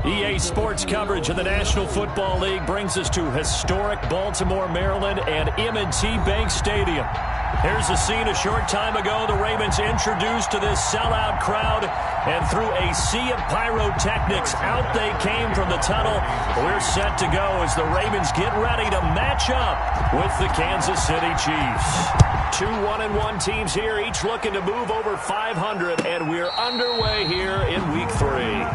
EA Sports coverage of the National Football League brings us to historic Baltimore, Maryland, and M&T Bank Stadium. Here's the scene a short time ago. The Ravens introduced to this sellout crowd, and through a sea of pyrotechnics, out they came from the tunnel. We're set to go as the Ravens get ready to match up with the Kansas City Chiefs. Two 1-1 teams here, each looking to move over 500, and we're underway here in Week 3.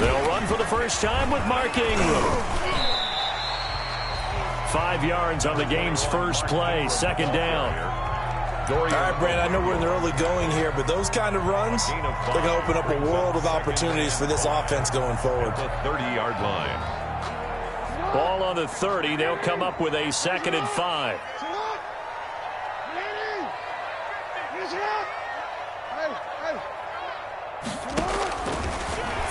They'll run for the first time with Mark Ingram. 5 yards on the game's first play, second down. All right, Brandon, I know we're in the early going here, but those kind of runs, they're going to open up a world of opportunities for this offense going forward. The 30-yard line. Ball on the 30. They'll come up with a 2nd and 5.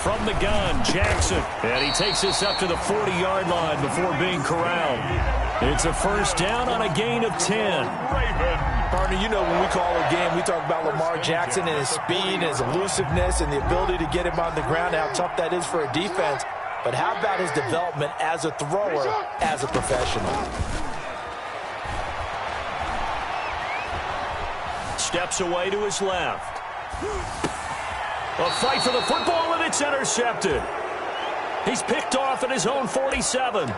From the gun, Jackson. And he takes this up to the 40-yard line before being corralled. It's a first down on a gain of 10. Partner, you know when we call a game, we talk about Lamar Jackson and his speed and his elusiveness and the ability to get him on the ground, how tough that is for a defense. But how about his development as a thrower, as a professional? Steps away to his left. A fight for the football, and it's intercepted. He's picked off at his own 47.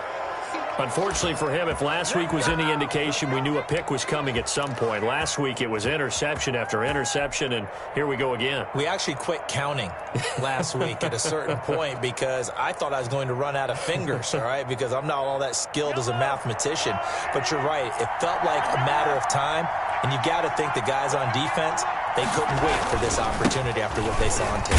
Unfortunately for him, if last week was any indication, we knew a pick was coming at some point. Last week it was interception after interception, and here we go again. We actually quit counting last week at a certain point because I thought I was going to run out of fingers, all right, because I'm not all that skilled as a mathematician. But you're right. It felt like a matter of time, and you got to think the guys on defense, they couldn't wait for this opportunity after what they saw on tape.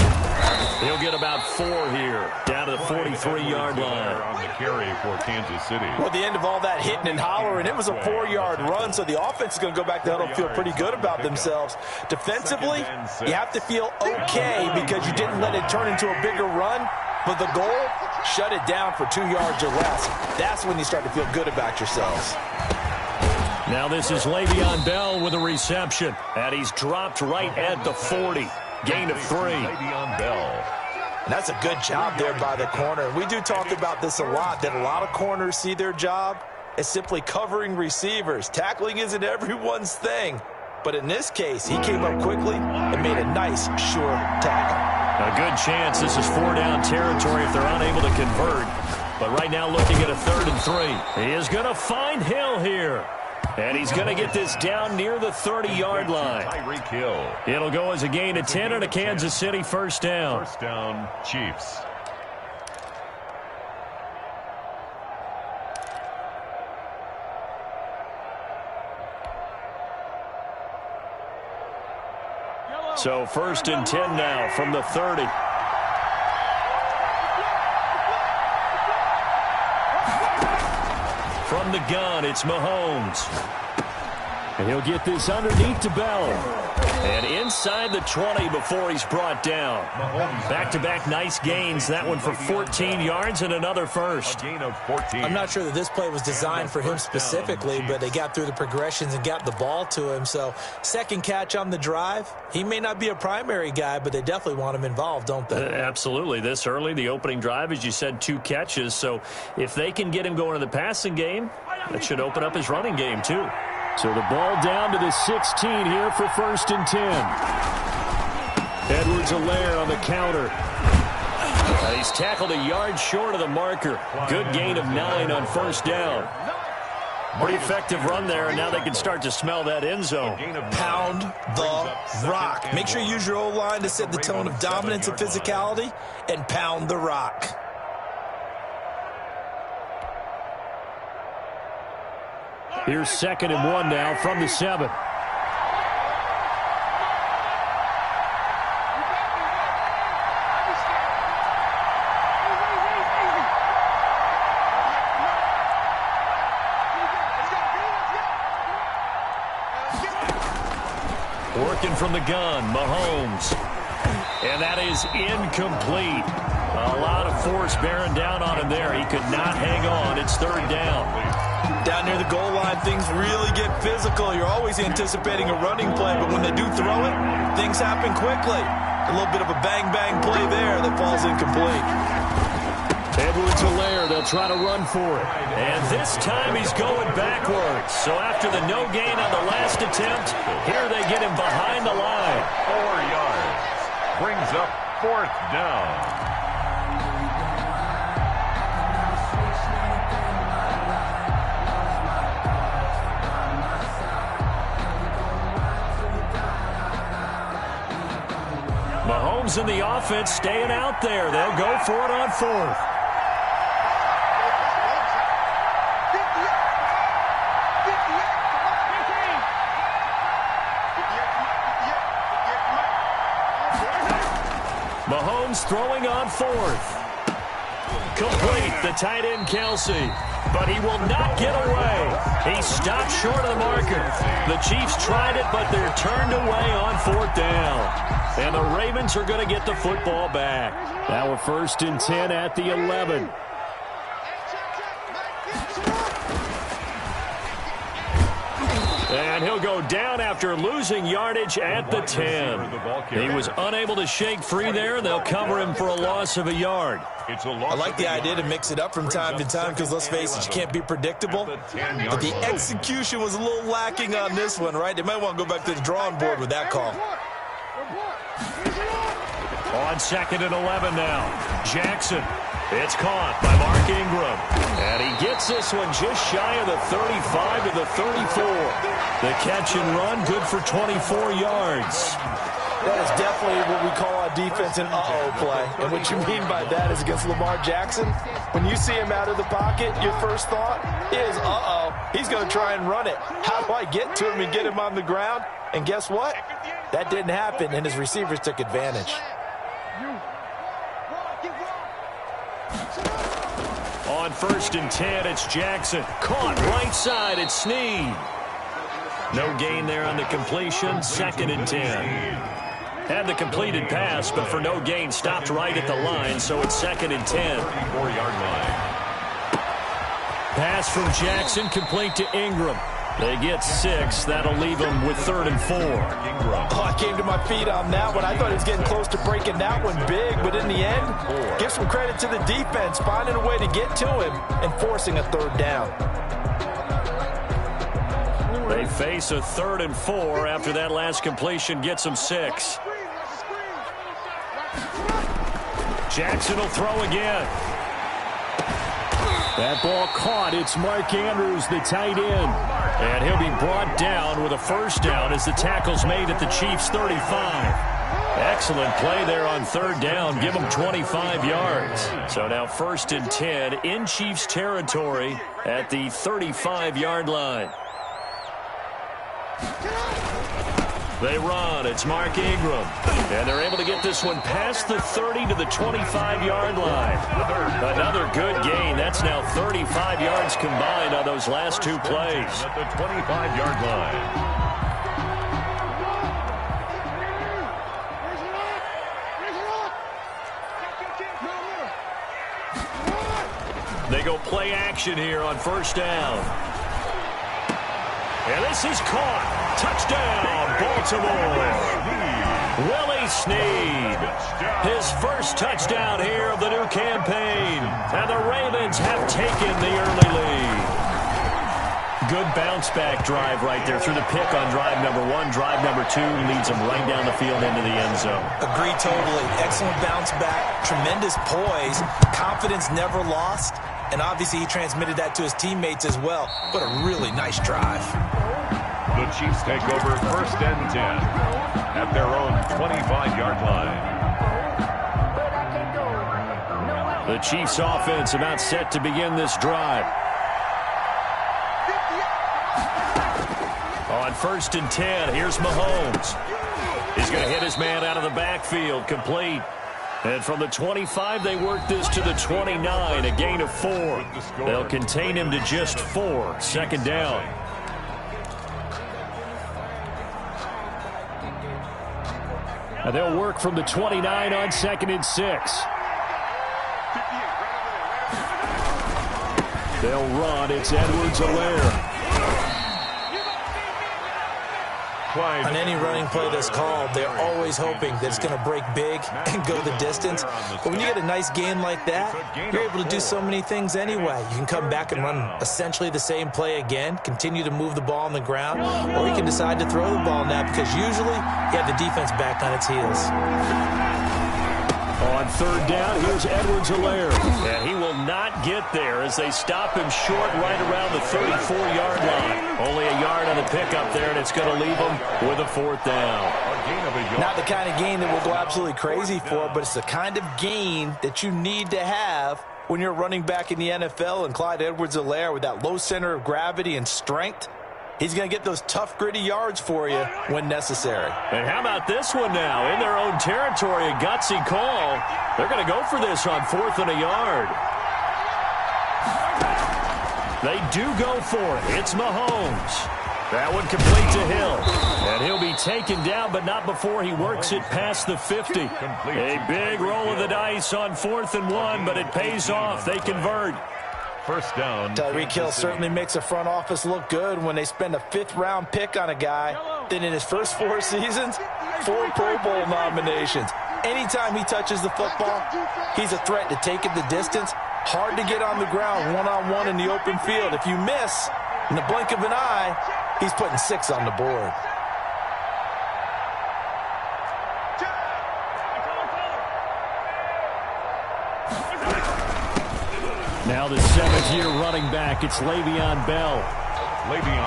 He'll get about 4 here, down to the 43-yard line. On the carry for Kansas City. Well, the end of all that hitting and hollering, it was a 4-yard run, so the offense is going to go back to huddle and feel pretty good about themselves. Defensively, you have to feel okay because you didn't let it turn into a bigger run, but the goal, shut it down for 2 yards or less. That's when you start to feel good about yourselves. Now this is Le'Veon Bell with a reception, and he's dropped right at the 40. Gain of 3. Le'Veon Bell. And that's a good job there by the corner. We do talk about this a lot, that a lot of corners see their job as simply covering receivers. Tackling isn't everyone's thing. But in this case, he came up quickly and made a nice, sure tackle. A good chance this is 4-down territory if they're unable to convert. But right now looking at a 3rd and 3. He is going to find Hill here. And he's going to get this down near the 30-yard line. Tyreek Hill. It'll go as a gain of 10 and a Kansas City first down. First down, Chiefs. So 1st and 10 now from the 30. From the gun, it's Mahomes. And he'll get this underneath to Bell. And inside the 20 before he's brought down. Back-to-back nice gains. That one for 14 yards and another first. A gain of 14. I'm not sure that this play was designed for him specifically, but they got through the progressions and got the ball to him. So, second catch on the drive. He may not be a primary guy, but they definitely want him involved, don't they? Absolutely. This early, the opening drive, as you said, 2 catches. So, if they can get him going in the passing game, that should open up his running game, too. So the ball down to the 16 here for 1st and 10. Edwards-Helaire on the counter. He's tackled a yard short of the marker. Good gain of 9 on 1st down. Pretty effective run there, and now they can start to smell that end zone. Pound the rock. Make sure you use your O-line to set the tone of dominance and physicality, and pound the rock. Here's 2nd and 1 now from the 7. Working from the gun, Mahomes. And that is incomplete. A lot of force bearing down on him there. He could not hang on. It's third down. Down near the goal line, things really get physical. You're always anticipating a running play, but when they do throw it, things happen quickly. A little bit of a bang-bang play there that falls incomplete. Edwards-Helaire, they'll try to run for it. And this time he's going backwards. So after the no gain on the last attempt, here they get him behind the line. 4 yards. Brings up fourth down. Mahomes and the offense staying out there. They'll go for it on fourth. Mahomes throwing on fourth. Complete, the tight end Kelsey. But he will not get away. He stopped short of the marker. The Chiefs tried it, but they're turned away on fourth down. And the Ravens are going to get the football back. Now we're 1st and 10 at the 11. And he'll go down after losing yardage at the 10. He was unable to shake free there. They'll cover him for a loss of a yard. I like the idea to mix it up from time to time because, let's face it, you can't be predictable. But the execution was a little lacking on this one, right? They might want to go back to the drawing board with that call. On 2nd and 11 now. Jackson. It's caught by Mark Ingram. And he gets this one just shy of the 35 to the 34. The catch and run, good for 24 yards. That is definitely what we call a defense an uh-oh play. And what you mean by that is against Lamar Jackson, when you see him out of the pocket, your first thought is, uh-oh, he's going to try and run it. How do I get to him and get him on the ground? And guess what? That didn't happen, and his receivers took advantage. On 1st and 10, it's Jackson. Caught right side, it's Snead. No gain there on the completion, 2nd and 10. Had the completed pass, but for no gain, stopped right at the line, so it's 2nd and 10. 4-yard line. Pass from Jackson, complete to Ingram. They get 6. That'll leave them with 3rd and 4. Oh, I came to my feet on that one. I thought he was getting close to breaking that one big, but in the end, give some credit to the defense, finding a way to get to him and forcing a 3rd down. They face a 3rd and 4 after that last completion gets them 6. Jackson will throw again. That ball caught. It's Mark Andrews, the tight end. And he'll be brought down with a 1st down as the tackle's made at the Chiefs' 35. Excellent play there on 3rd down. Give them 25 yards. So now 1st and 10 in Chiefs territory at the 35-yard line. They run. It's Mark Ingram. And they're able to get this one past the 30 to the 25-yard line. Another good gain. That's now 35 yards combined on those last 2 plays. At the 25-yard line. They go play action here on 1st down. And this is caught. Touchdown, Baltimore. Willie Snead. His first touchdown here of the new campaign. And the Ravens have taken the early lead. Good bounce-back drive right there through the pick on drive number 1. Drive number 2 leads them right down the field into the end zone. Agree totally. Excellent bounce-back. Tremendous poise. Confidence never lost. And obviously he transmitted that to his teammates as well. What a really nice drive. The Chiefs take over 1st and 10 at their own 25-yard line. The Chiefs offense about set to begin this drive. On 1st and 10, here's Mahomes. He's going to hit his man out of the backfield, complete. And from the 25, they work this to the 29, a gain of 4. They'll contain him to just 4, 2nd down. And they'll work from the 29 on 2nd and 6. They'll run. It's Edwards-Helaire. On any running play that's called, they're always hoping that it's going to break big and go the distance. But when you get a nice game like that, you're able to do so many things anyway. You can come back and run essentially the same play again, continue to move the ball on the ground, or you can decide to throw the ball now because usually you have the defense back on its heels. On 3rd down, here's Edwards-Helaire. And he will not get there as they stop him short right around the 34-yard line. Only a yard on the pickup there, and it's going to leave him with a 4th down. Not the kind of gain that we'll go absolutely crazy for, but it's the kind of gain that you need to have when you're running back in the NFL. And Clyde Edwards-Helaire, with that low center of gravity and strength, he's going to get those tough, gritty yards for you when necessary. And how about this one now? In their own territory, a gutsy call. They're going to go for this on 4th and a yard. They do go for it. It's Mahomes. That one complete to Hill. And he'll be taken down, but not before he works it past the 50. A big roll of the dice on 4th and 1, but it pays off. They convert. First down. Tyreek Hill certainly makes the front office look good when they spend a 5th-round pick on a guy. Then in his first 4 seasons, 4 Pro Bowl nominations. Anytime he touches the football, he's a threat to take it the distance. Hard to get on the ground one-on-one in the open field. If you miss, in the blink of an eye, he's putting 6 on the board. Now the 7th-year running back, it's Le'Veon Bell.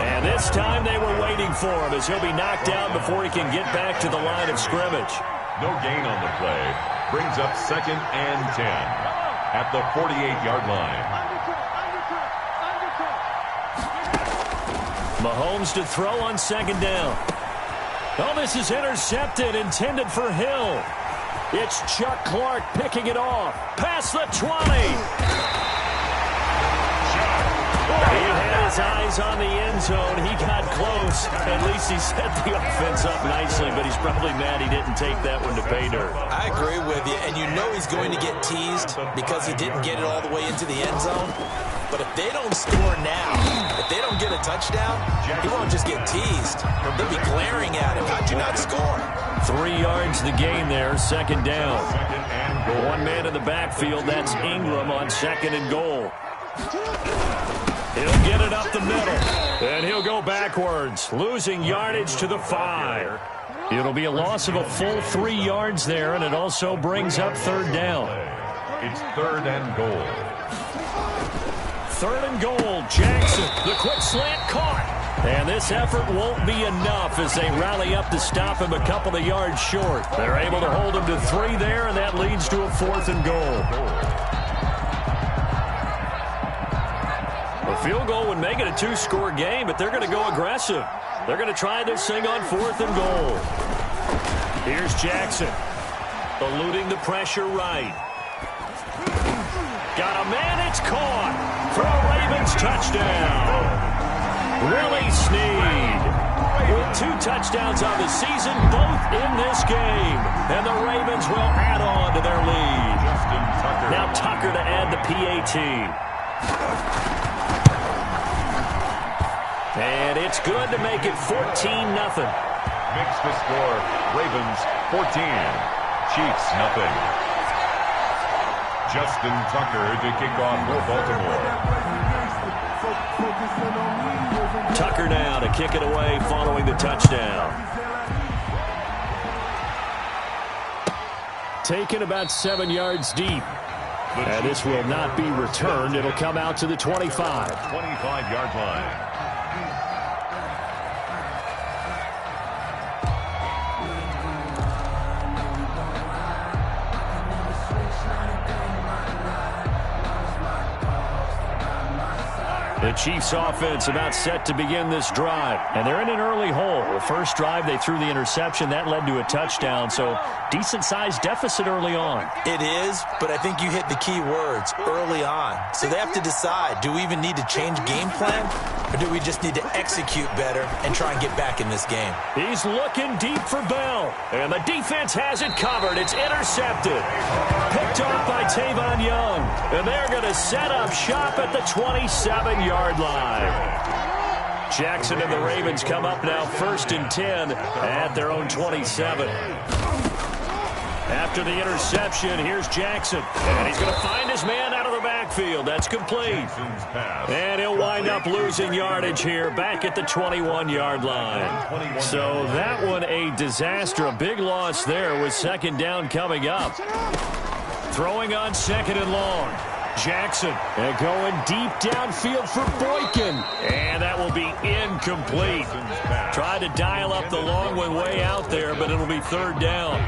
And this time they were waiting for him as he'll be knocked down before he can get back to the line of scrimmage. No gain on the play. Brings up 2nd and 10 at the 48-yard line. Mahomes to throw on 2nd down. Oh, this is intercepted, intended for Hill. It's Chuck Clark picking it off. Past the 20. He had his eyes on the end zone. He got close. At least he set the offense up nicely, but he's probably mad he didn't take that one to pay dirt. I agree with you, and you know he's going to get teased because he didn't get it all the way into the end zone. But if they don't score now, if they don't get a touchdown, he won't just get teased. They'll be glaring at him. How'd you not score? 3 yards the gain there, 2nd down. 1 man in the backfield, that's Ingram on 2nd and goal. He'll get it up the middle, and he'll go backwards, losing yardage to the 5. It'll be a loss of a full 3 yards there, and it also brings up 3rd down. It's 3rd and goal. 3rd and goal, Jackson, the quick slant caught. And this effort won't be enough as they rally up to stop him a couple of yards short. They're able to hold him to 3 there, and that leads to a 4th and goal. A field goal would make it a 2-score game, but they're going to go aggressive. They're going to try this thing on 4th and goal. Here's Jackson, eluding the pressure right. Got a man, it's caught for a Ravens touchdown. Willie Snead with 2 touchdowns on the season, both in this game. And the Ravens will add on to their lead. Now Tucker to add the PAT. And it's good to make it 14-0. Makes the score Ravens 14, Chiefs nothing. Justin Tucker to kick off for Baltimore. Tucker now to kick it away following the touchdown. Taken about 7 yards deep. And this will not be returned. It'll come out to the 25. 25-yard line. The Chiefs offense about set to begin this drive. And they're in an early hole. The first drive, they threw the interception. That led to a touchdown. So decent-sized deficit early on. It is, but I think you hit the key words, early on. So they have to decide, do we even need to change game plan? Or do we just need to execute better and try and get back in this game? He's looking deep for Bell. And the defense has it covered. It's intercepted. Picked off by Tavon Young. And they're going to set up shop at the 27-yard line. Jackson and the Ravens come up now 1st and 10 at their own 27. After the interception, here's Jackson. And he's going to find his man out of the backfield. That's complete. And he'll wind up losing yardage here back at the 21-yard line. So that one a disaster. A big loss there with 2nd down coming up. Throwing on 2nd and long. Jackson and going deep downfield for Boykin. And that will be incomplete. Tried to dial up the long one way out there, but it'll be 3rd down.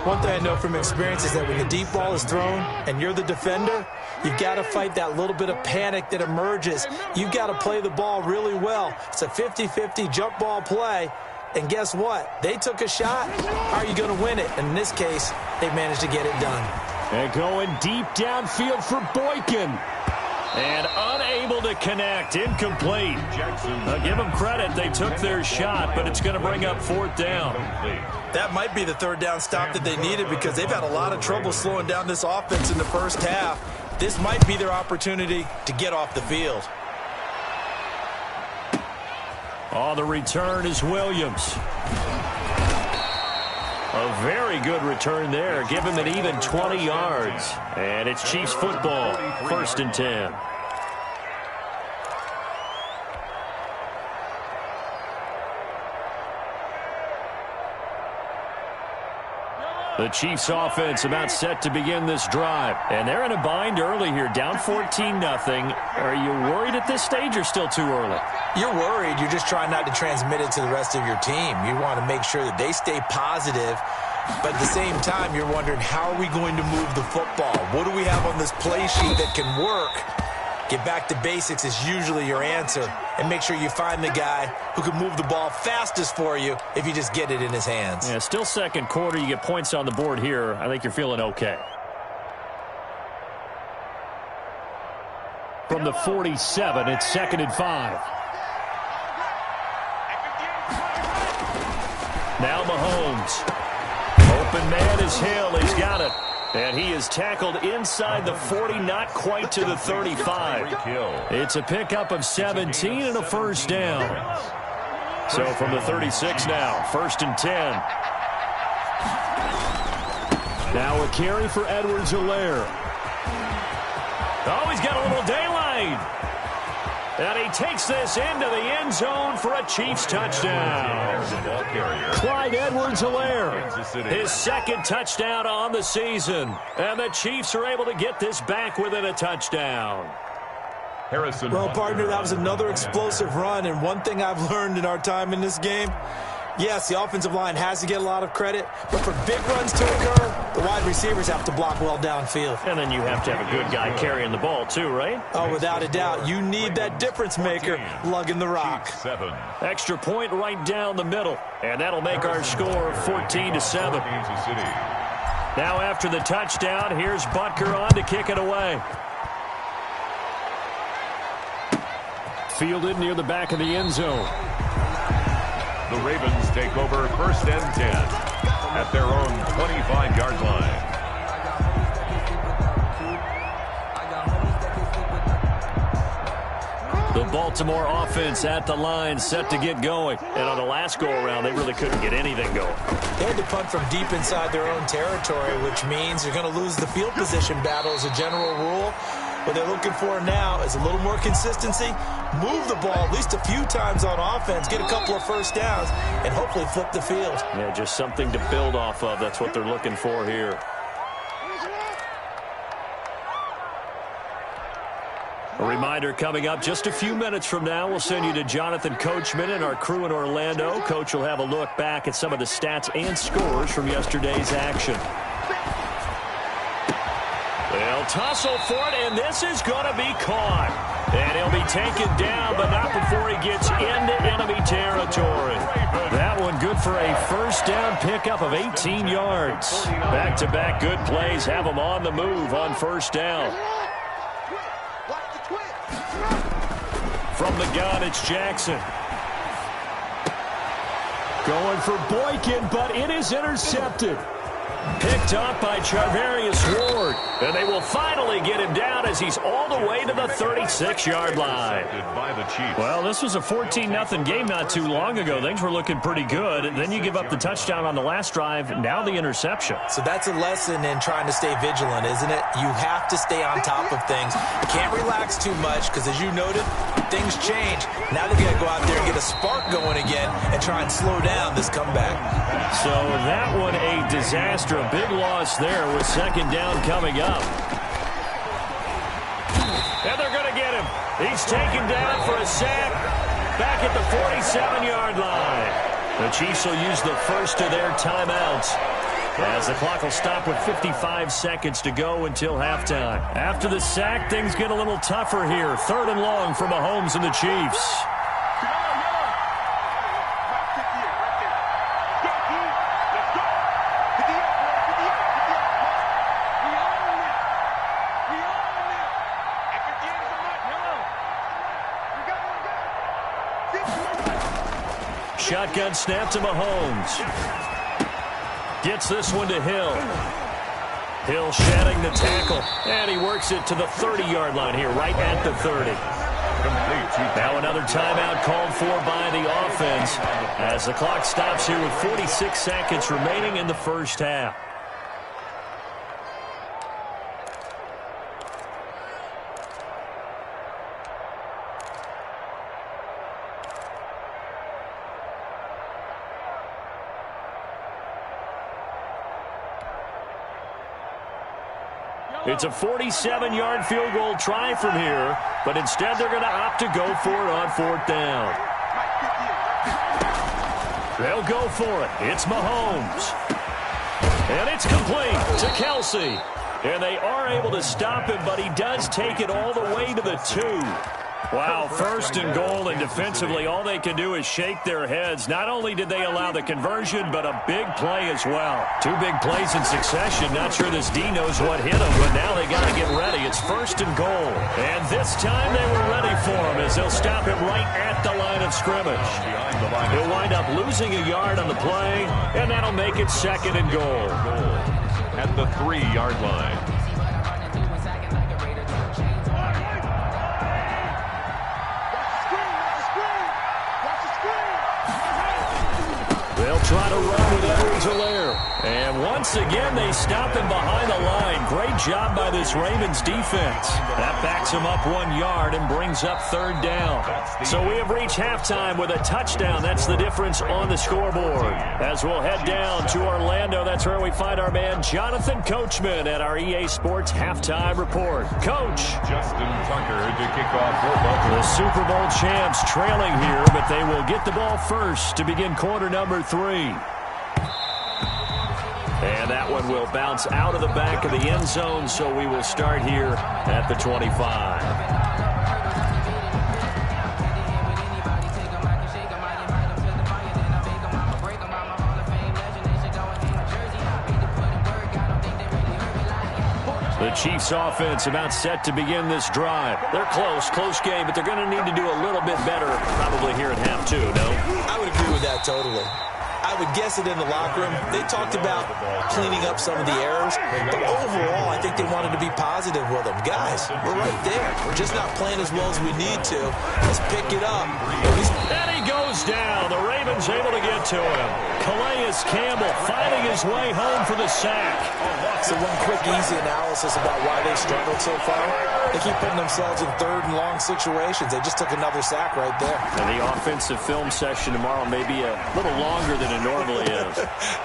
One thing I know from experience is that when the deep ball is thrown and you're the defender, you've got to fight that little bit of panic that emerges. You've got to play the ball really well. It's a 50-50 jump ball play. And guess what? They took a shot. How are you going to win it? And in this case, they managed to get it done. And going deep downfield for Boykin. And unable to connect. Incomplete. Give them credit. They took their shot, but it's going to bring up 4th down. That might be the 3rd down stop that they needed because they've had a lot of trouble slowing down this offense in the first half. This might be their opportunity to get off the field. On the return is Williams. A very good return there. Give him an even 20 yards. And it's Chiefs football, 1st and 10. The Chiefs offense about set to begin this drive. And they're in a bind early here, down 14-0. Are you worried at this stage or still too early? You're worried. You're just trying not to transmit it to the rest of your team. You want to make sure that they stay positive. But at the same time, you're wondering, how are we going to move the football? What do we have on this play sheet that can work? Get back to basics is usually your answer. And make sure you find the guy who can move the ball fastest for you if you just get it in his hands. Yeah, still 2nd quarter. You get points on the board here. I think you're feeling okay. From the 47, it's 2nd and 5. Now Mahomes. Open man is Hill. He's got it. And he is tackled inside the 40, not quite to the 35. It's a pickup of 17 and a 1st down. So from the 36 now, 1st and 10. Now a carry for Edwards-Helaire. Oh, he's got a little daylight. And he takes this into the end zone for a Chiefs touchdown. Clyde Edwards-Helaire, his 2nd touchdown on the season. And the Chiefs are able to get this back within a touchdown. Well, partner, that was another explosive run. And one thing I've learned in our time in this game, yes, the offensive line has to get a lot of credit, but for big runs to occur, the wide receivers have to block well downfield. And then you have to have a good guy carrying the ball too, right? Oh, without a doubt. You need that difference maker lugging the rock. Extra point right down the middle, and that'll make our score 14-7. Now after the touchdown, here's Butker on to kick it away. Fielded near the back of the end zone. The Ravens take over 1st and 10 at their own 25-yard line. The Baltimore offense at the line, set to get going. And on the last go-around, they really couldn't get anything going. They had to punt from deep inside their own territory, which means you're going to lose the field position battle as a general rule. What they're looking for now is a little more consistency, move the ball at least a few times on offense, get a couple of 1st downs, and hopefully flip the field. Yeah, just something to build off of. That's what they're looking for here. A reminder coming up just a few minutes from now, we'll send you to Jonathan Coachman and our crew in Orlando. Coach will have a look back at some of the stats and scores from yesterday's action. They'll tussle for it, and this is going to be caught. And he'll be taken down, but not before he gets into enemy territory. That one good for a first down pickup of 18 yards. Back-to-back good plays have him on the move on first down. From the gun, it's Jackson. Going for Boykin, but it is intercepted. Picked up by Charvarius Ward. And they will finally get him down as he's all the way to the 36-yard line. Well, this was a 14-0 game not too long ago. Things were looking pretty good. And then you give up the touchdown on the last drive. Now the interception. So that's a lesson in trying to stay vigilant, isn't it? You have to stay on top of things. You can't relax too much because, as you noted, things change. Now they got to go out there and get a spark going again and try and slow down this comeback. So that one a disaster. A big loss there with second down coming up. And they're going to get him. He's taken down for a sack back at the 47-yard line. The Chiefs will use the first of their timeouts as the clock will stop with 55 seconds to go until halftime. After the sack, things get a little tougher here. 3rd and long for Mahomes and the Chiefs. Shotgun snap to Mahomes. Gets this one to Hill. Hill shedding the tackle. And he works it to the 30-yard line here, right at the 30. Now another timeout called for by the offense as the clock stops here with 46 seconds remaining in the first half. It's a 47-yard field goal try from here, but instead they're going to opt to go for it on 4th down. They'll go for it. It's Mahomes. And it's complete to Kelsey. And they are able to stop him, but he does take it all the way to the 2. Wow, 1st and goal, and defensively all they can do is shake their heads. Not only did they allow the conversion, but a big play as well. 2 big plays in succession. Not sure this D knows what hit him, but now they got to get ready. It's 1st and goal. And this time they were ready for him as they'll stop him right at the line of scrimmage. He'll wind up losing a yard on the play, and that'll make it 2nd and goal. At the 3-yard line. They'll try to run with Edwards-Helaire. And once again, they stop him behind the line. Great job by this Ravens defense. That backs him up 1 yard and brings up 3rd down. So we have reached halftime with a touchdown. That's the difference on the scoreboard. As we'll head down to Orlando, that's where we find our man Jonathan Coachman at our EA Sports Halftime Report. Coach. Justin Tucker to kick off for Baltimore. The Super Bowl champs trailing here, but they will get the ball first to begin quarter number 3. And that one will bounce out of the back of the end zone, so we will start here at the 25. The Chiefs offense about set to begin this drive. They're close game, but they're going to need to do a little bit better probably here at half 2, no? I would agree with that totally. I would guess it in the locker room. They talked about cleaning up some of the errors, but overall, I think they wanted to be positive with them. Guys, we're right there. We're just not playing as well as we need to. Let's pick it up. And he goes down. The Ravens able to get to him. Calais Campbell finding his way home for the sack. So one quick, easy analysis about why they struggled so far. They keep putting themselves in 3rd and long situations. They just took another sack right there. And the offensive film session tomorrow may be a little longer than it normally is.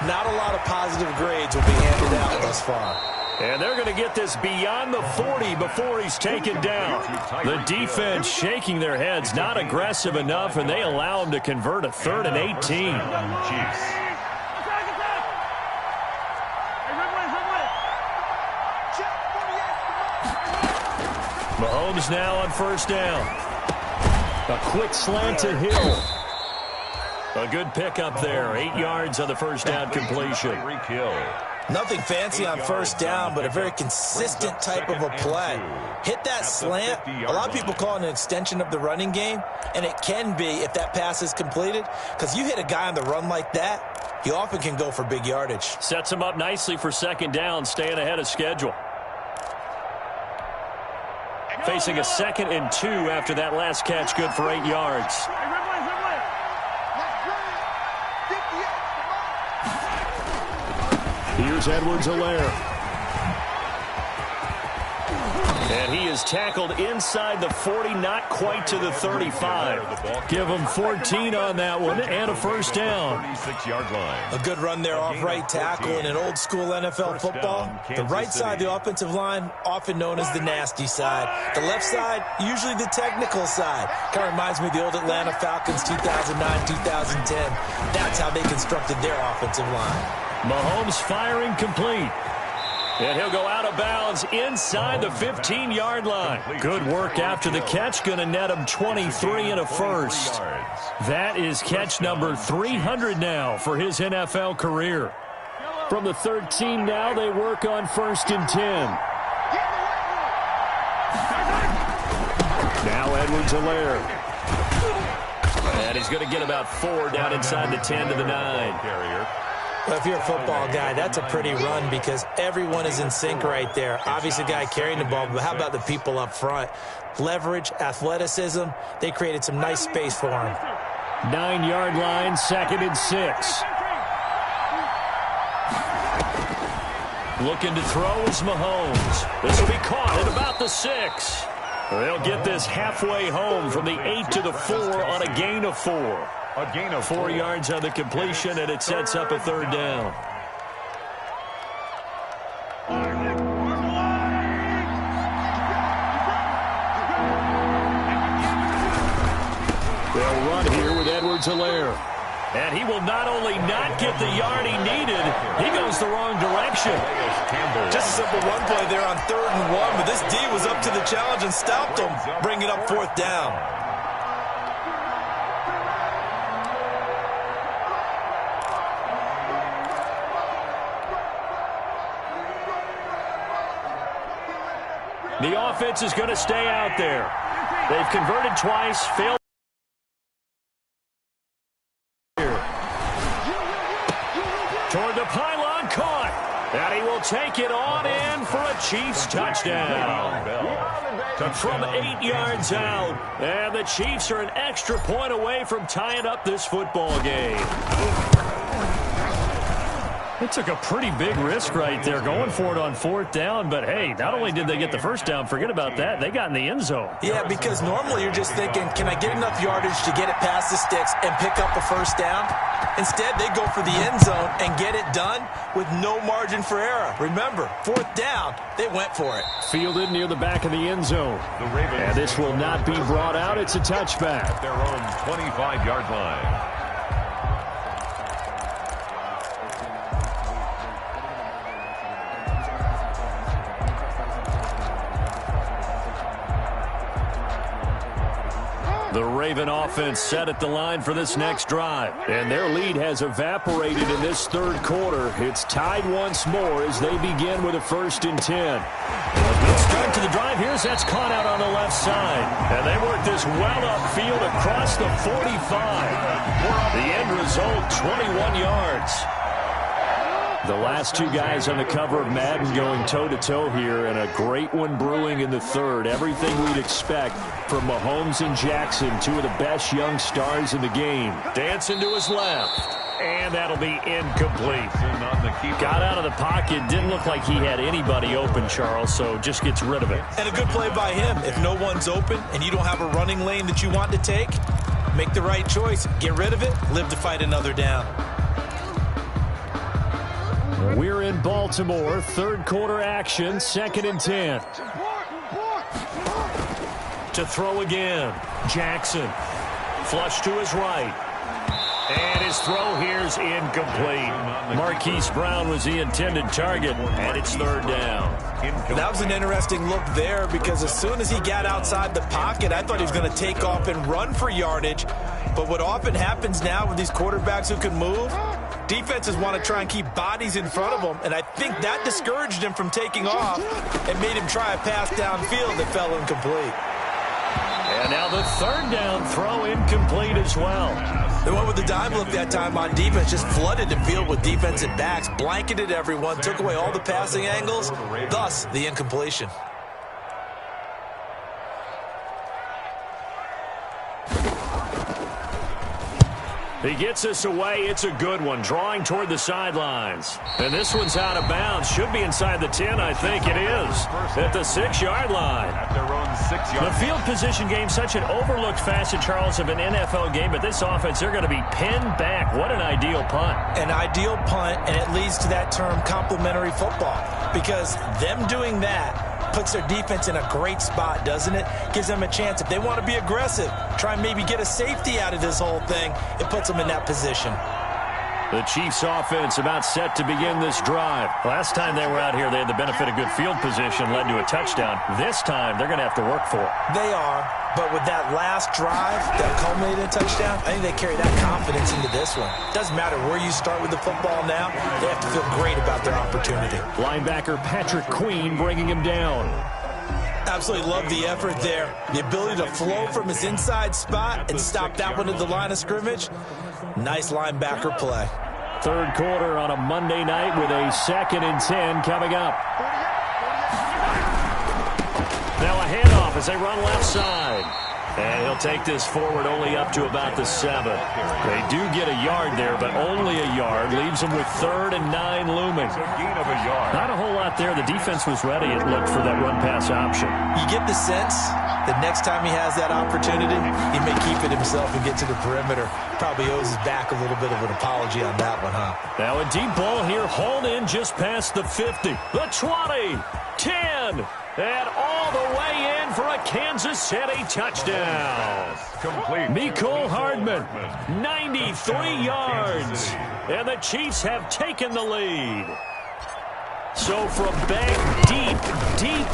Not a lot of positive grades will be handed out thus far. And they're going to get this beyond the 40 before he's taken down. The defense shaking their heads, not aggressive enough, and they allow him to convert a 3rd and 18. Chiefs. Mahomes now on first down. A quick slant to Hill. A good pickup there. 8 yards on the first down completion. Nothing fancy on first down, but a very consistent type of a play. Hit that slant. A lot of people call it an extension of the running game, and it can be if that pass is completed, because you hit a guy on the run like that, he often can go for big yardage. Sets him up nicely for second down, staying ahead of schedule. Facing a 2nd and 2 after that last catch, good for 8 yards. Here's Edwards-Helaire. And he is tackled inside the 40, not quite to the 35. Give him 14 on that one and a first down. 36-yard line. A good run there off right tackle in an old-school NFL football. The right side, the offensive line, often known as the nasty side. The left side, usually the technical side. Kind of reminds me of the old Atlanta Falcons 2009, 2010. That's how they constructed their offensive line. Mahomes firing complete. And he'll go out of bounds inside the 15-yard line. Good work after the catch. Going to net him 23 and a first. That is catch number 300 now for his NFL career. From the 13 now, they work on 1st and 10. Now Edwards-Helaire. And he's going to get about 4 down inside the 10 to the 9. Well, if you're a football guy, that's a pretty run because everyone is in sync right there. Obviously, the guy carrying the ball, but how about the people up front? Leverage, athleticism, they created some nice space for him. 9-yard line, 2nd and 6. Looking to throw is Mahomes. This will be caught at about the 6. They'll get this halfway home from the 8 to the 4 on a gain of 4. A gain of 4 yards on the completion, and it sets up a 3rd down. They'll run here with Edwards-Helaire. And he will not only not get the yard he needed, he goes the wrong direction. Just a simple run play there on 3rd and 1, but this D was up to the challenge and stopped him, bringing up 4th down. The offense is going to stay out there. They've converted twice, failed. Toward the pylon, caught. And he will take it on in for a Chiefs touchdown. From 8 yards out. And the Chiefs are an extra point away from tying up this football game. They took a pretty big risk right there going for it on 4th down, but hey, not only did they get the first down, forget about that, they got in the end zone. Yeah, because normally you're just thinking, can I get enough yardage to get it past the sticks and pick up a first down? Instead, they go for the end zone and get it done with no margin for error. Remember, 4th down, they went for it. Fielded near the back of the end zone. And this will not be brought out. It's a touchback. At their own 25-yard line. The Raven offense set at the line for this next drive. And their lead has evaporated in this 3rd quarter. It's tied once more as they begin with a 1st and 10. A good start to the drive here as that's caught out on the left side. And they work this well upfield across the 45. The end result, 21 yards. The last 2 guys on the cover of Madden going toe-to-toe here, and a great one brewing in the 3rd. Everything we'd expect from Mahomes and Jackson, 2 of the best young stars in the game. Dancing to his left, and that'll be incomplete. Got out of the pocket, didn't look like he had anybody open, Charles, so just gets rid of it. And a good play by him. If no one's open and you don't have a running lane that you want to take, make the right choice. Get rid of it, live to fight another down. We're in Baltimore, 3rd quarter action, 2nd and 10. To throw again, Jackson. Flush to his right. And his throw here's incomplete. Marquise Brown was the intended target, and it's third down. That was an interesting look there because as soon as he got outside the pocket, I thought he was going to take off and run for yardage. But what often happens now with these quarterbacks who can move, defenses want to try and keep bodies in front of them, and I think that discouraged him from taking off and made him try a pass downfield that fell incomplete. And now the third down throw incomplete as well. They went with the dime look that time on defense, just flooded the field with defensive backs, blanketed everyone, took away all the passing angles, thus the incompletion. He gets us away. It's a good one, drawing toward the sidelines. And this one's out of bounds. Should be inside the 10, I think it is. At the 6-yard line. At their own 6-yard line. The field position game, such an overlooked facet, Charles, of an NFL game. But this offense, they're going to be pinned back. What an ideal punt. An ideal punt, and it leads to that term complementary football. Because them doing that puts their defense in a great spot, doesn't it? Gives them a chance. If they want to be aggressive, try and maybe get a safety out of this whole thing, it puts them in that position. The Chiefs offense about set to begin this drive. Last time they were out here, they had the benefit of good field position, led to a touchdown. This time, they're going to have to work for it. They are, but with that last drive that culminated in a touchdown, I think they carry that confidence into this one. Doesn't matter where you start with the football now, they have to feel great about their opportunity. Linebacker Patrick Queen bringing him down. Absolutely love the effort there. The ability to flow from his inside spot and stop that one at the line of scrimmage. Nice linebacker play. Third quarter on a Monday night with a 2nd and 10 coming up. Now a handoff as they run left side. And he'll take this forward only up to about the 7. They do get a yard there, but only a yard. Leaves them with 3rd and 9 looming. Not a whole lot there. The defense was ready, it looked, for that run-pass option. You get the sense that next time he has that opportunity, he may keep it himself and get to the perimeter. Probably owes his back a little bit of an apology on that one, huh? Now a deep ball here, hauled in just past the 50. The 20, 10, and all the way in for a Kansas City touchdown. Complete. Mecole Hardman, 93 yards. And the Chiefs have taken the lead. So from back deep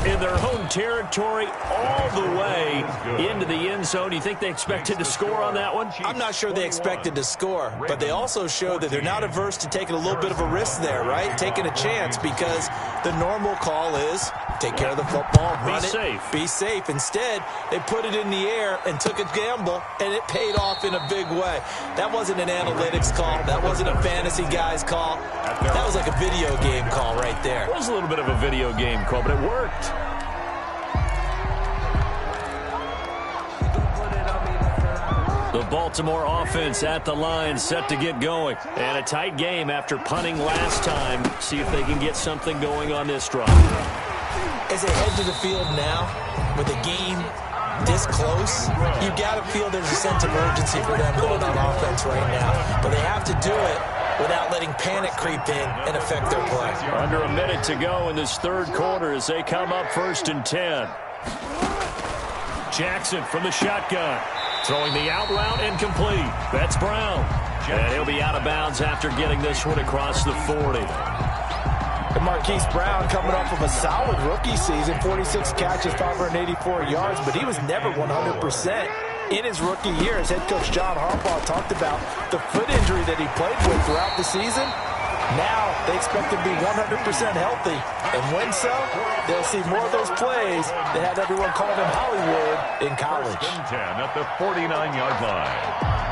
in their home territory, all the way into the end zone. Do you think they expected to score on that one? I'm not sure they expected to score, but they also show that they're not averse to taking a little bit of a risk there, right? Taking a chance, because the normal call is take care of the football, run it, be safe. Instead, they put it in the air and took a gamble, and it paid off in a big way. That wasn't an analytics call. That wasn't a fantasy guy's call. That was like a video game call right there. It was a little bit of a video game call, but it worked. The Baltimore offense at the line, set to get going. And a tight game after punting last time. See if they can get something going on this drive. As they head to the field now, with the game this close, you got to feel there's a sense of urgency for them going on offense right now. But they have to do it without letting panic creep in and affect their play. Under a minute to go in this third quarter as they come up 1st and 10. Jackson from the shotgun. Throwing the out route incomplete. That's Brown. And he'll be out of bounds after getting this one across the 40. And Marquise Brown coming off of a solid rookie season, 46 catches, 584 yards, but he was never 100%. In his rookie year, as head coach John Harbaugh talked about the foot injury that he played with throughout the season. Now they expect him to be 100% healthy. And when so, they'll see more of those plays that had everyone call him Hollywood in college. 1st and 10 at the 49-yard line.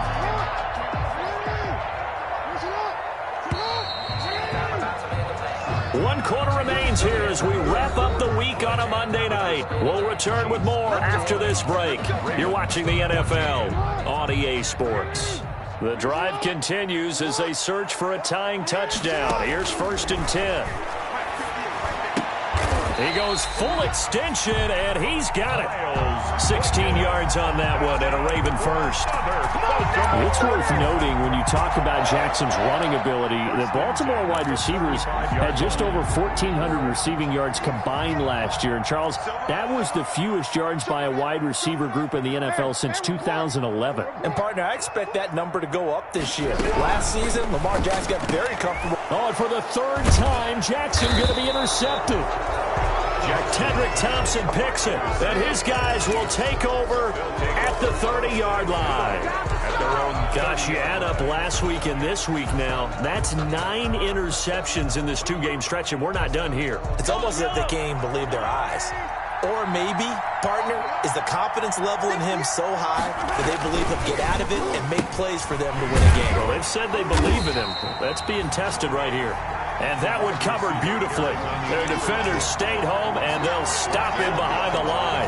One quarter remains here as we wrap up the week on a Monday night. We'll return with more after this break. You're watching the NFL on EA Sports. The drive continues as they search for a tying touchdown. Here's 1st and 10. He goes full extension, and he's got it. 16 yards on that one, and a Raven first. It's worth noting when you talk about Jackson's running ability, the Baltimore wide receivers had just over 1,400 receiving yards combined last year. And, Charles, that was the fewest yards by a wide receiver group in the NFL since 2011. And, partner, I expect that number to go up this year. Last season, Lamar Jackson got very comfortable. Oh, and for the third time, Jackson going to be intercepted. Tedrick Thompson picks it, and his guys will take over at the 30-yard line. Gosh, you add up last week and this week now, that's 9 interceptions in this 2-game stretch, and we're not done here. It's almost as if they can't even believe their eyes. Or maybe, partner, is the confidence level in him so high that they believe he'll get out of it and make plays for them to win a game. Well, they've said they believe in him. That's being tested right here. And that one covered beautifully. Their defenders stayed home, and they'll stop him behind the line.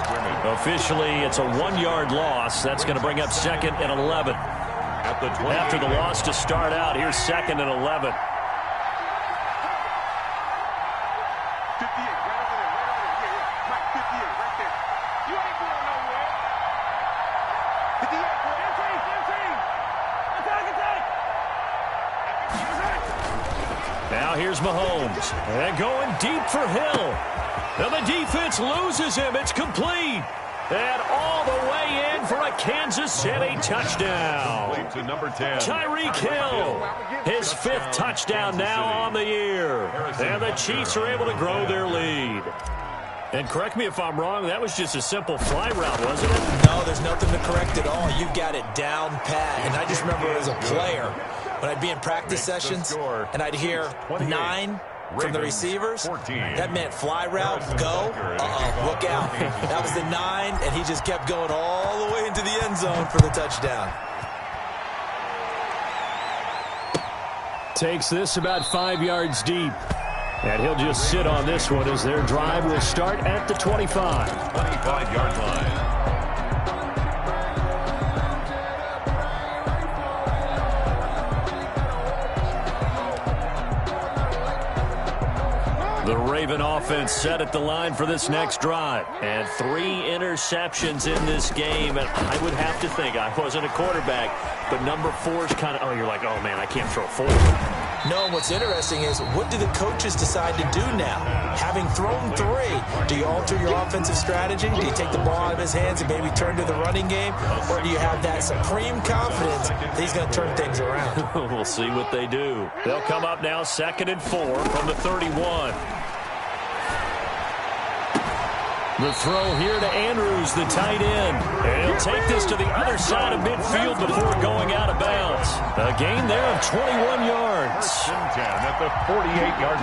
Officially, it's a 1-yard loss. That's going to bring up 2nd and 11. After the loss to start out, here's 2nd and 11. Now here's Mahomes, and going deep for Hill. And the defense loses him. It's complete. And all the way in for a Kansas City touchdown. To number 10. Tyreek Hill, his 5th touchdown now on the year. And the Chiefs are able to grow their lead. And correct me if I'm wrong, that was just a simple fly route, wasn't it? No, there's nothing to correct at all. You've got it down pat. And I just remember as a player, when I'd be in practice sessions and I'd hear 9 from the receivers, that meant fly route, go, look out. That was the 9, and he just kept going all the way into the end zone for the touchdown. Takes this about 5 yards deep. And he'll just sit on this one as their drive will start at the 25. 25-yard line. The Raven offense set at the line for this next drive. And 3 interceptions in this game. And I would have to think, I wasn't a quarterback, but number 4 is kind of, you're like, oh, man, I can't throw 4. No, and what's interesting is, what do the coaches decide to do now? Having thrown 3, do you alter your offensive strategy? Do you take the ball out of his hands and maybe turn to the running game? Or do you have that supreme confidence that he's going to turn things around? We'll see what they do. They'll come up now 2nd and 4 from the 31. The throw here to Andrews, the tight end. And he'll take this to the other side of midfield before going out of bounds. A gain there of 21 yards. 10 at the 48-yard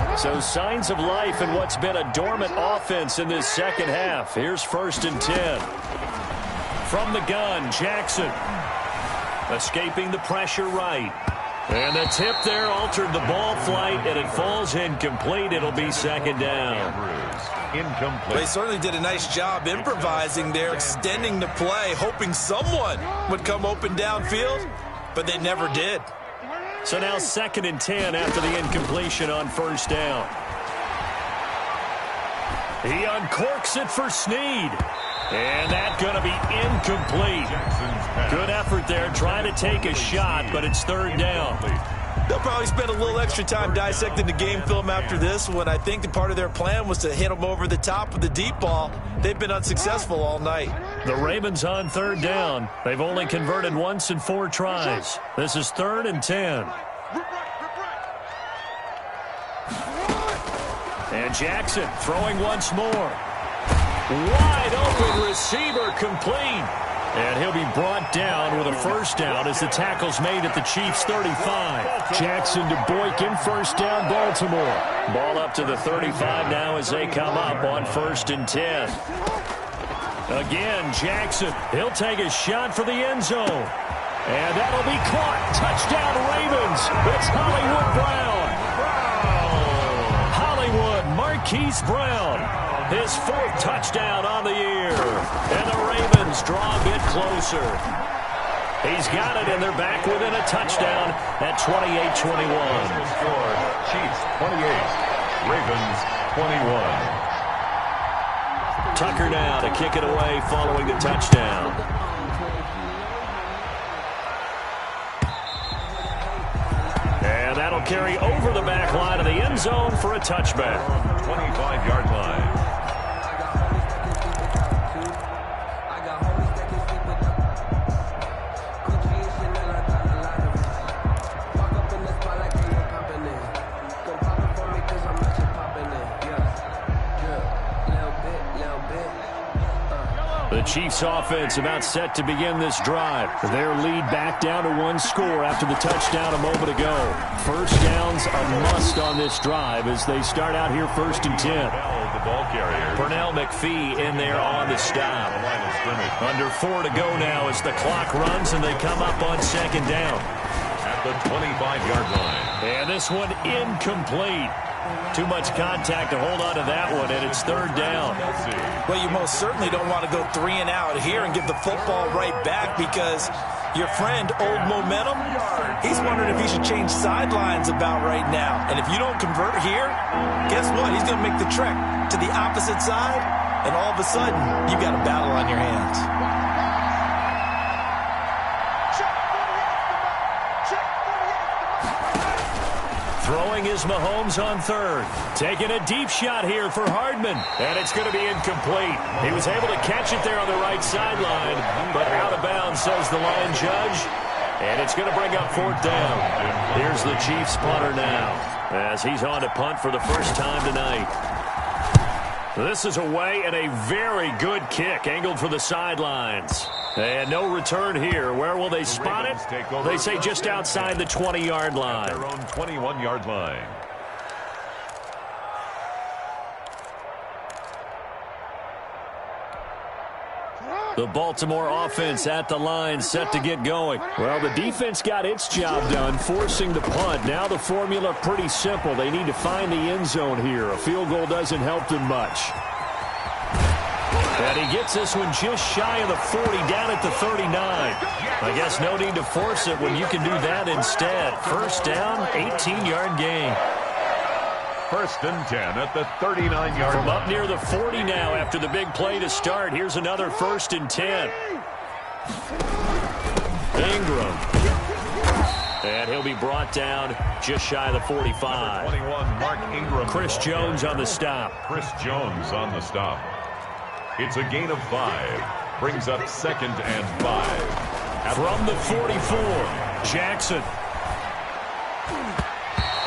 line. So signs of life in what's been a dormant offense in this second half. Here's 1st and 10. From the gun, Jackson. Escaping the pressure right. And the tip there altered the ball flight, and it falls incomplete. It'll be 2nd down. Incomplete. They certainly did a nice job improvising there, extending the play, hoping someone would come open downfield, but they never did. So now 2nd and 10 after the incompletion on 1st down. He uncorks it for Snead. And that's going to be incomplete. Good effort there, trying to take a shot, but it's 3rd down. They'll probably spend a little extra time dissecting the game film after this one. I think that part of their plan was to hit them over the top with the deep ball. They've been unsuccessful all night. The Ravens on 3rd down. They've only converted once in 4 tries. This is 3rd and 10. And Jackson throwing once more. Wide open receiver complete. And he'll be brought down with a 1st down as the tackle's made at the Chiefs' 35. Jackson to Boykin, 1st down, Baltimore. Ball up to the 35 now as they come up on 1st and 10. Again, Jackson. He'll take a shot for the end zone. And that'll be caught. Touchdown, Ravens. It's Hollywood Brown. Hollywood Marquise Brown. His 4th touchdown on the year. And the Ravens draw a bit closer. He's got it, and they're back within a touchdown at 28-21. Chiefs 28, Ravens 21. Tucker now to kick it away following the touchdown. And that'll carry over the back line of the end zone for a touchback. 25-yard line. The Chiefs offense about set to begin this drive. Their lead back down to 1 score after the touchdown a moment ago. First down's a must on this drive as they start out here 1st and 10. The ball carrier. Pernell McPhee in there on the stop. Under 4 to go now as the clock runs and they come up on 2nd down. At the 25-yard line. And this one incomplete. Too much contact to hold on to that one, and it's 3rd down. Well, you most certainly don't want to go 3 and out here and give the football right back because your friend, Old Momentum, he's wondering if he should change sidelines about right now. And if you don't convert here, guess what? He's going to make the trek to the opposite side, and all of a sudden, you've got a battle on your hands. Throwing is Mahomes on 3rd. Taking a deep shot here for Hardman. And it's going to be incomplete. He was able to catch it there on the right sideline, but out of bounds, says the line judge. And it's going to bring up 4th down. Here's the Chiefs punter now as he's on to punt for the first time tonight. This is away and a very good kick angled for the sidelines. And no return here. Where will they spot it? They say just outside the 20-yard line. Their own 21-yard line. The Baltimore offense at the line set to get going. Well, the defense got its job done, forcing the punt. Now the formula pretty simple. They need to find the end zone here. A field goal doesn't help them much. And he gets this one just shy of the 40, down at the 39. I guess no need to force it when you can do that instead. First down, 18-yard gain. 1st and 10 at the 39-yard line. From up near the 40 now after the big play to start. Here's another 1st and 10. Ingram. And he'll be brought down just shy of the 45. 21, Mark Ingram. Chris Jones on the stop. Chris Jones on the stop. It's a gain of 5. Brings up 2nd and 5. From the 44, Jackson.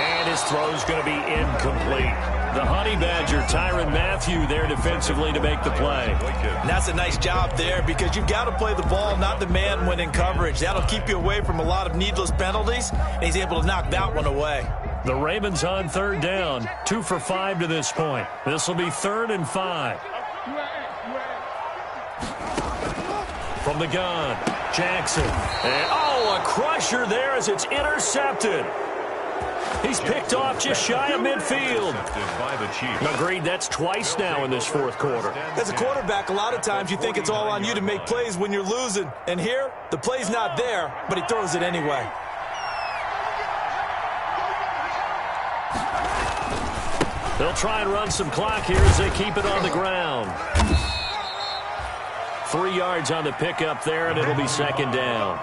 And his throw's going to be incomplete. The Honey Badger, Tyrann Mathieu, there defensively to make the play. And that's a nice job there because you've got to play the ball, not the man when in coverage. That'll keep you away from a lot of needless penalties, and he's able to knock that one away. The Ravens on 3rd down, 2 for 5 to this point. This will be 3rd and 5. From the gun, Jackson. And, a crusher there as it's intercepted. He's picked off just shy of midfield. Agreed, that's twice now in this 4th quarter. As a quarterback, a lot of times you think it's all on you to make plays when you're losing. And here, the play's not there, but he throws it anyway. They'll try and run some clock here as they keep it on the ground. 3 yards on the pickup there, and it'll be 2nd down.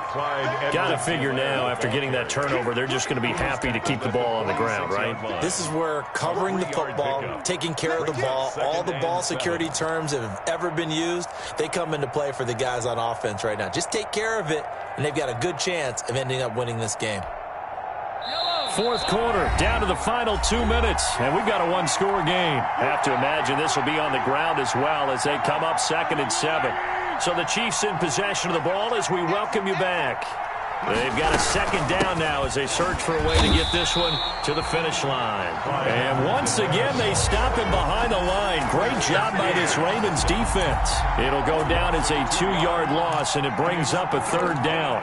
Got to figure now, after getting that turnover, they're just going to be happy to keep the ball on the ground, right? This is where covering the football, taking care of the ball, all the ball security terms that have ever been used, they come into play for the guys on offense right now. Just take care of it, and they've got a good chance of ending up winning this game. 4th quarter, down to the final 2 minutes, and we've got a 1-score game. Have to imagine this will be on the ground as well as they come up 2nd and 7. So the Chiefs in possession of the ball as we welcome you back. They've got a 2nd down now as they search for a way to get this one to the finish line. And once again, they stop him behind the line. Great job by this Ravens defense. It'll go down as a 2-yard loss, and it brings up a 3rd down.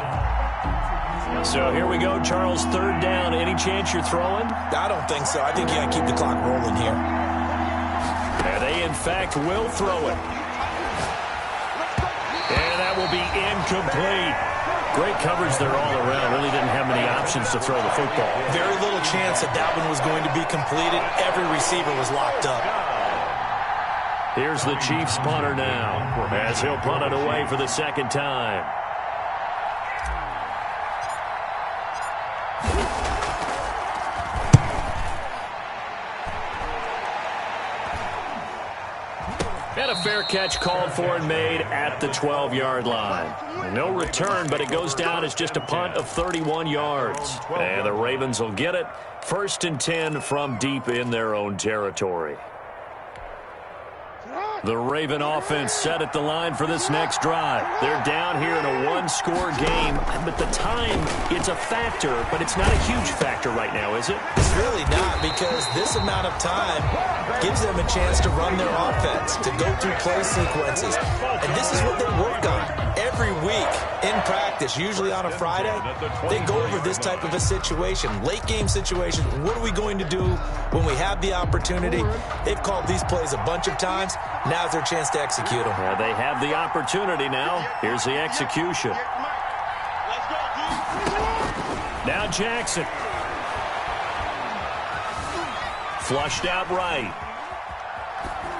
So here we go, Charles, 3rd down. Any chance you're throwing? I don't think so. I think you got to keep the clock rolling here. And they, in fact, will throw it. And that will be incomplete. Great coverage there all around. Really didn't have many options to throw the football. Very little chance that one was going to be completed. Every receiver was locked up. Here's the Chiefs punter now, as he'll punt it away for the second time. And a fair catch called for and made at the 12-yard line. No return, but it goes down as just a punt of 31 yards. And the Ravens will get it. 1st and 10 from deep in their own territory. The Raven offense set at the line for this next drive. They're down here in a one-score game, but the time, it's a factor, but it's not a huge factor right now, is it? It's really not, because this amount of time gives them a chance to run their offense, to go through play sequences. And this is what they work on every week in practice, usually on a Friday. They go over this type of a situation, late-game situation. What are we going to do when we have the opportunity? They've called these plays a bunch of times. Now's their chance to execute them. Yeah, they have the opportunity now. Here's the execution. Now Jackson. Flushed out right.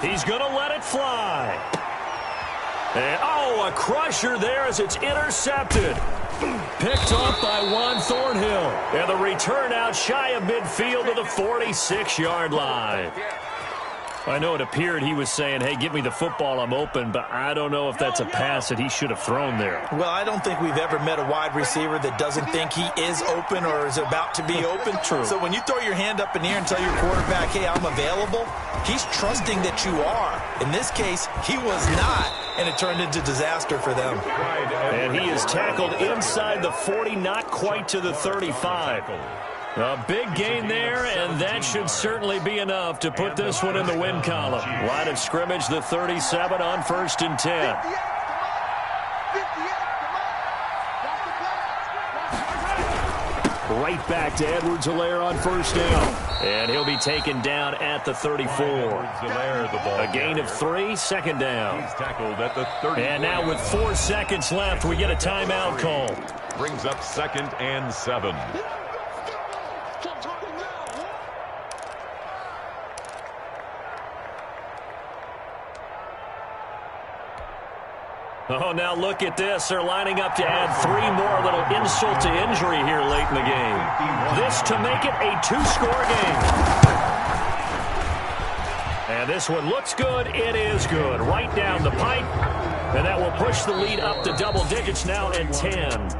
He's going to let it fly. And, a crusher there as it's intercepted. Picked off by Juan Thornhill. And the return out shy of midfield to the 46-yard line. I know it appeared he was saying, hey, give me the football, I'm open, but I don't know if that's a pass that he should have thrown there. Well, I don't think we've ever met a wide receiver that doesn't think he is open or is about to be open. True. So when you throw your hand up in the air and tell your quarterback, hey, I'm available, he's trusting that you are. In this case, he was not, and it turned into disaster for them. And he is tackled inside the 40, not quite to the 35. A big gain there, and that should certainly be enough to put this one in the win column. Line of scrimmage, the 37 on 1st and 10. Right back to Edwards-Helaire on 1st down. And he'll be taken down at the 34. A gain of 3, 2nd down. He's tackled at the 30. And now with 4 seconds left, we get a timeout call. Brings up 2nd and 7. Oh, now look at this. They're lining up to add 3 more. Little insult to injury here late in the game. This to make it a 2-score game. And this one looks good. It is good. Right down the pipe. And that will push the lead up to double digits now at 10.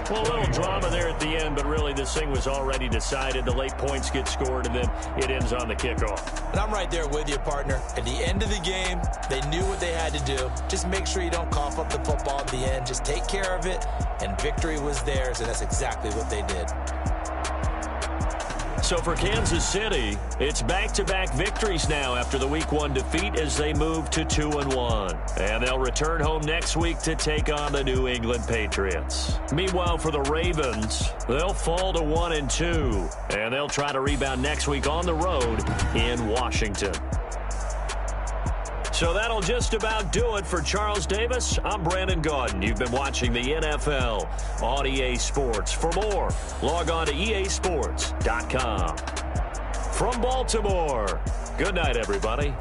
Well, a little drama there at the end, but really this thing was already decided. The late points get scored, and then it ends on the kickoff. And I'm right there with you, partner. At the end of the game, they knew what they had to do. Just make sure you don't cough up the football at the end. Just take care of it, and victory was theirs, and that's exactly what they did. So for Kansas City, it's back-to-back victories now after the Week 1 defeat as they move to 2-1. And they'll return home next week to take on the New England Patriots. Meanwhile, for the Ravens, they'll fall to 1-2. And they'll try to rebound next week on the road in Washington. So that'll just about do it for Charles Davis. I'm Brandon Gaudin. You've been watching the NFL on EA Sports. For more, log on to easports.com. From Baltimore, good night, everybody.